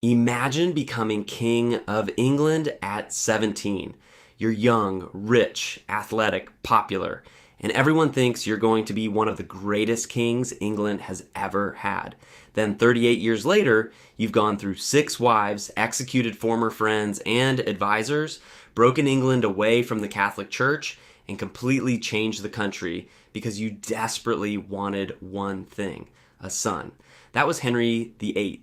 Imagine becoming King of England at 17. You're young, rich, athletic, popular, and everyone thinks you're going to be one of the greatest kings England has ever had. Then 38 years later, you've gone through 6 wives, executed former friends and advisors, broken England away from the Catholic Church, and completely changed the country because you desperately wanted one thing: a son. That was Henry VIII.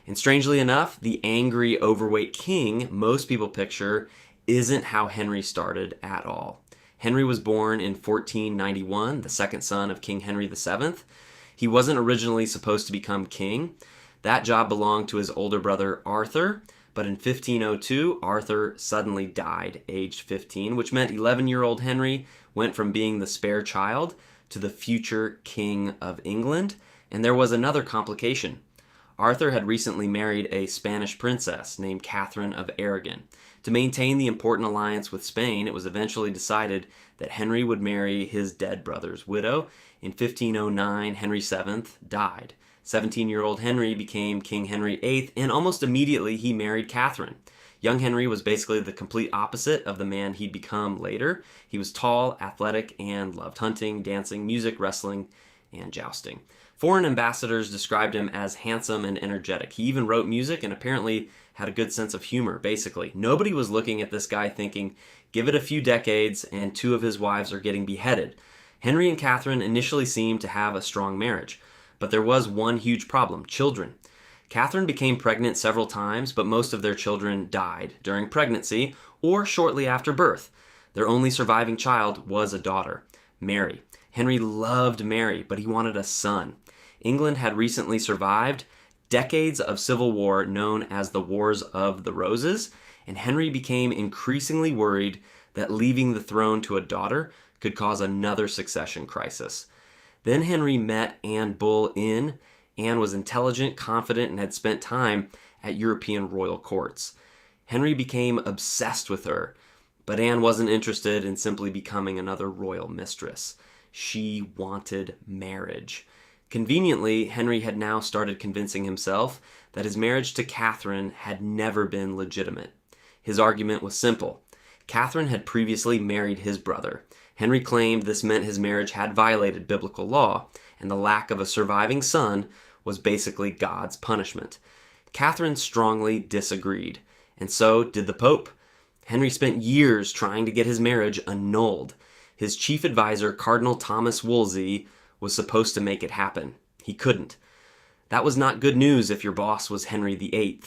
And strangely enough, the angry, overweight king most people picture isn't how Henry started at all. Henry was born in 1491, the second son of King Henry VII. He wasn't originally supposed to become king. That job belonged to his older brother Arthur, but in 1502, Arthur suddenly died, aged 15, which meant 11-year-old Henry went from being the spare child to the future king of England. And there was another complication. Arthur had recently married a Spanish princess named Catherine of Aragon. To maintain the important alliance with Spain, it was eventually decided that Henry would marry his dead brother's widow. In 1509, Henry VII died. 17-year-old Henry became King Henry VIII, and almost immediately he married Catherine. Young Henry was basically the complete opposite of the man he'd become later. He was tall, athletic, and loved hunting, dancing, music, wrestling, and jousting. Foreign ambassadors described him as handsome and energetic. He even wrote music and apparently had a good sense of humor, basically. Nobody was looking at this guy thinking, give it a few decades and 2 of his wives are getting beheaded. Henry and Catherine initially seemed to have a strong marriage, but there was one huge problem: children. Catherine became pregnant several times, but most of their children died during pregnancy or shortly after birth. Their only surviving child was a daughter, Mary. Henry loved Mary, but he wanted a son. England had recently survived decades of civil war known as the Wars of the Roses, and Henry became increasingly worried that leaving the throne to a daughter could cause another succession crisis. Then Henry met Anne Boleyn. Anne was intelligent, confident, and had spent time at European royal courts. Henry became obsessed with her, but Anne wasn't interested in simply becoming another royal mistress. She wanted marriage. Conveniently, Henry had now started convincing himself that his marriage to Catherine had never been legitimate. His argument was simple. Catherine had previously married his brother. Henry claimed this meant his marriage had violated biblical law, and the lack of a surviving son was basically God's punishment. Catherine strongly disagreed, and so did the Pope. Henry spent years trying to get his marriage annulled. His chief advisor, Cardinal Thomas Wolsey, was supposed to make it happen. He couldn't. That was not good news if your boss was Henry VIII.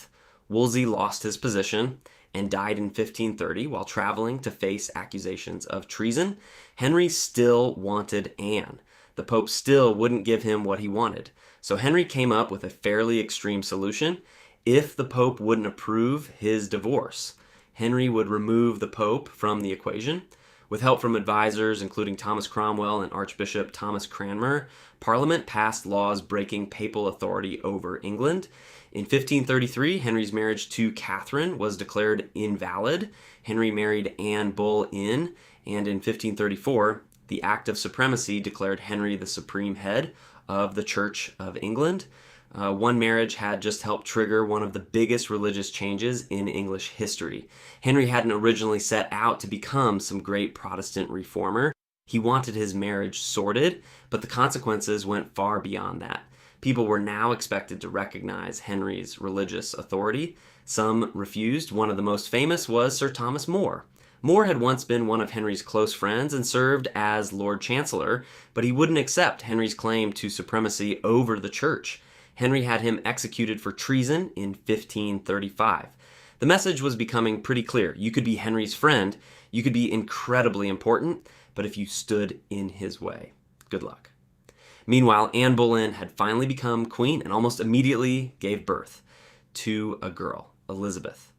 Wolsey lost his position and died in 1530 while traveling to face accusations of treason. Henry still wanted Anne. The Pope still wouldn't give him what he wanted. So Henry came up with a fairly extreme solution. If the Pope wouldn't approve his divorce, Henry would remove the Pope from the equation. With help from advisors, including Thomas Cromwell and Archbishop Thomas Cranmer, Parliament passed laws breaking papal authority over England. In 1533, Henry's marriage to Catherine was declared invalid. Henry married Anne Boleyn, and in 1534, the Act of Supremacy declared Henry the supreme head of the Church of England. One marriage had just helped trigger one of the biggest religious changes in English history. Henry hadn't originally set out to become some great Protestant reformer. He wanted his marriage sorted, but the consequences went far beyond that. People were now expected to recognize Henry's religious authority. Some refused. One of the most famous was Sir Thomas More. More had once been one of Henry's close friends and served as Lord Chancellor, but he wouldn't accept Henry's claim to supremacy over the church. Henry had him executed for treason in 1535. The message was becoming pretty clear. You could be Henry's friend, you could be incredibly important, but if you stood in his way, good luck. Meanwhile, Anne Boleyn had finally become queen and almost immediately gave birth to a girl, Elizabeth.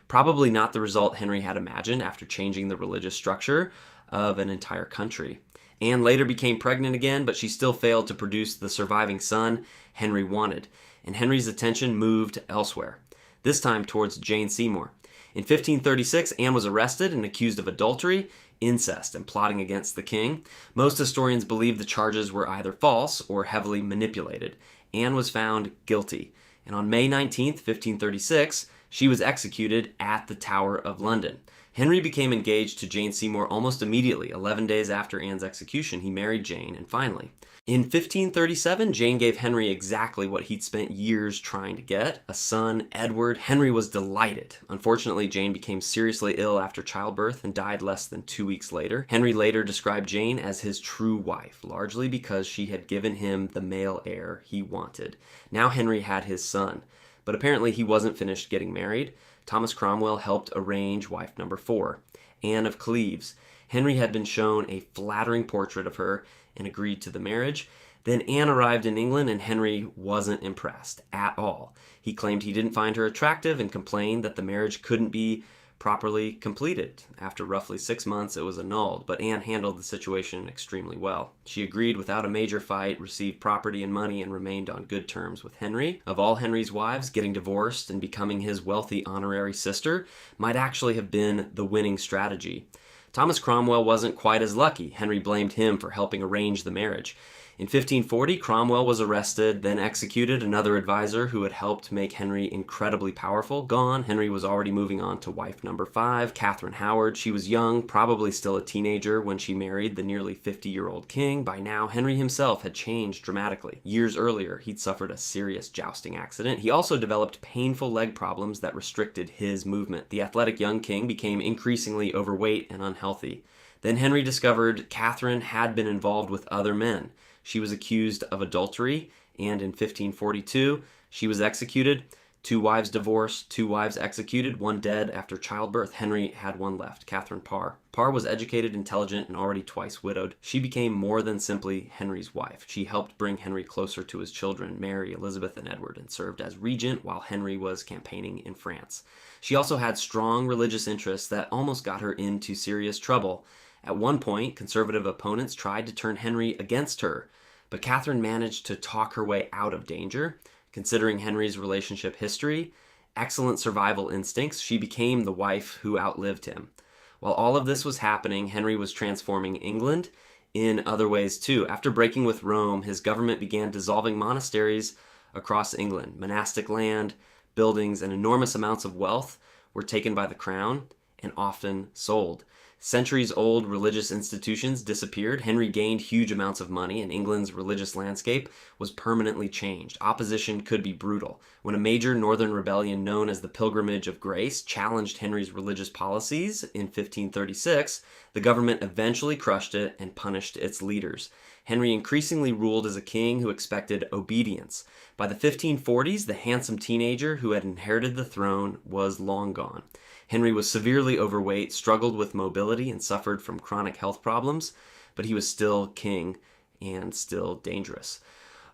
Probably not the result Henry had imagined after changing the religious structure of an entire country. Anne later became pregnant again, but she still failed to produce the surviving son Henry wanted, and Henry's attention moved elsewhere, this time towards Jane Seymour. In 1536, Anne was arrested and accused of adultery, incest, and plotting against the king. Most historians believe the charges were either false or heavily manipulated. Anne was found guilty, And on May 19th, 1536, she was executed at the Tower of London. Henry became engaged to Jane Seymour almost immediately. 11 days after Anne's execution, he married Jane, and finally, in 1537, Jane gave Henry exactly what he'd spent years trying to get, a son, Edward. Henry was delighted. Unfortunately, Jane became seriously ill after childbirth and died less than 2 weeks later. Henry later described Jane as his true wife, largely because she had given him the male heir he wanted. Now Henry had his son, but apparently he wasn't finished getting married. Thomas Cromwell helped arrange wife number 4, Anne of Cleves. Henry had been shown a flattering portrait of her and agreed to the marriage. Then Anne arrived in England and Henry wasn't impressed at all. He claimed he didn't find her attractive and complained that the marriage couldn't be properly completed. After roughly 6 months, it was annulled, but Anne handled the situation extremely well. She agreed without a major fight, received property and money, and remained on good terms with Henry. Of all Henry's wives, getting divorced and becoming his wealthy honorary sister might actually have been the winning strategy. Thomas Cromwell wasn't quite as lucky. Henry blamed him for helping arrange the marriage. In 1540, Cromwell was arrested, then executed. Another advisor who had helped make Henry incredibly powerful gone. Henry was already moving on to wife number 5, Catherine Howard. She was young, probably still a teenager when she married the nearly 50-year-old king. By now, Henry himself had changed dramatically. Years earlier, he'd suffered a serious jousting accident. He also developed painful leg problems that restricted his movement. The athletic young king became increasingly overweight and unhealthy. Then Henry discovered Catherine had been involved with other men. She was accused of adultery, and in 1542, she was executed. 2 wives divorced, 2 wives executed, 1 dead after childbirth. Henry had 1 left, Catherine Parr. Parr was educated, intelligent, and already twice widowed. She became more than simply Henry's wife. She helped bring Henry closer to his children, Mary, Elizabeth, and Edward, and served as regent while Henry was campaigning in France. She also had strong religious interests that almost got her into serious trouble. At one point, conservative opponents tried to turn Henry against her, but Catherine managed to talk her way out of danger. Considering Henry's relationship history, excellent survival instincts, she became the wife who outlived him. While all of this was happening, Henry was transforming England in other ways too. After breaking with Rome, his government began dissolving monasteries across England. Monastic land, buildings, and enormous amounts of wealth were taken by the crown and often sold. Centuries-old religious institutions disappeared. Henry gained huge amounts of money, and England's religious landscape was permanently changed. Opposition could be brutal. When a major northern rebellion known as the Pilgrimage of Grace challenged Henry's religious policies in 1536, the government eventually crushed it and punished its leaders. Henry increasingly ruled as a king who expected obedience. By the 1540s, the handsome teenager who had inherited the throne was long gone. Henry was severely overweight, struggled with mobility, and suffered from chronic health problems, but he was still king and still dangerous.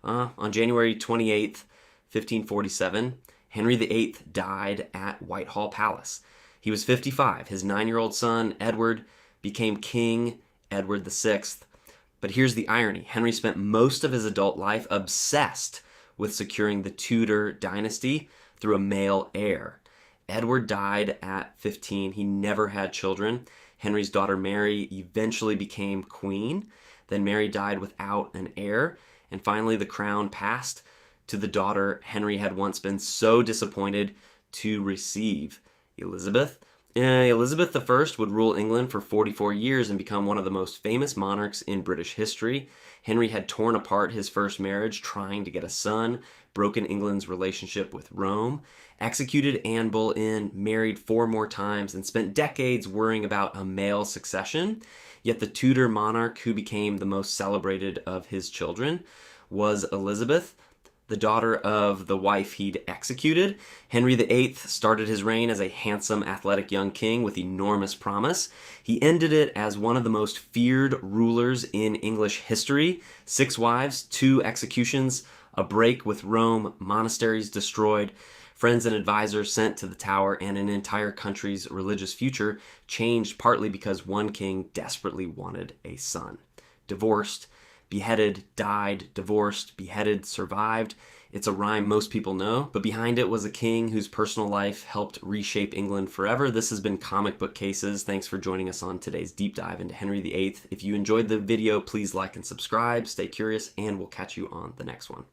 On January 28th, 1547, Henry VIII died at Whitehall Palace. He was 55. His 9-year-old son, Edward, became King Edward VI. But here's the irony. Henry spent most of his adult life obsessed with securing the Tudor dynasty through a male heir. Edward died at 15. He never had children. Henry's daughter Mary eventually became queen. Then Mary died without an heir. And finally, the crown passed to the daughter Henry had once been so disappointed to receive, Elizabeth. Elizabeth I would rule England for 44 years and become one of the most famous monarchs in British history. Henry had torn apart his first marriage trying to get a son, broken England's relationship with Rome, executed Anne Boleyn, married 4 more times, and spent decades worrying about a male succession. Yet the Tudor monarch who became the most celebrated of his children was Elizabeth, the daughter of the wife he'd executed. Henry VIII started his reign as a handsome, athletic young king with enormous promise. He ended it as one of the most feared rulers in English history. 6 wives, 2 executions, a break with Rome, monasteries destroyed, friends and advisors sent to the Tower, and an entire country's religious future changed partly because one king desperately wanted a son. Divorced, beheaded, died, divorced, beheaded, survived. It's a rhyme most people know, but behind it was a king whose personal life helped reshape England forever. This has been Comic Book Cases. Thanks for joining us on today's deep dive into Henry VIII. If you enjoyed the video, please like and subscribe, stay curious, and we'll catch you on the next one.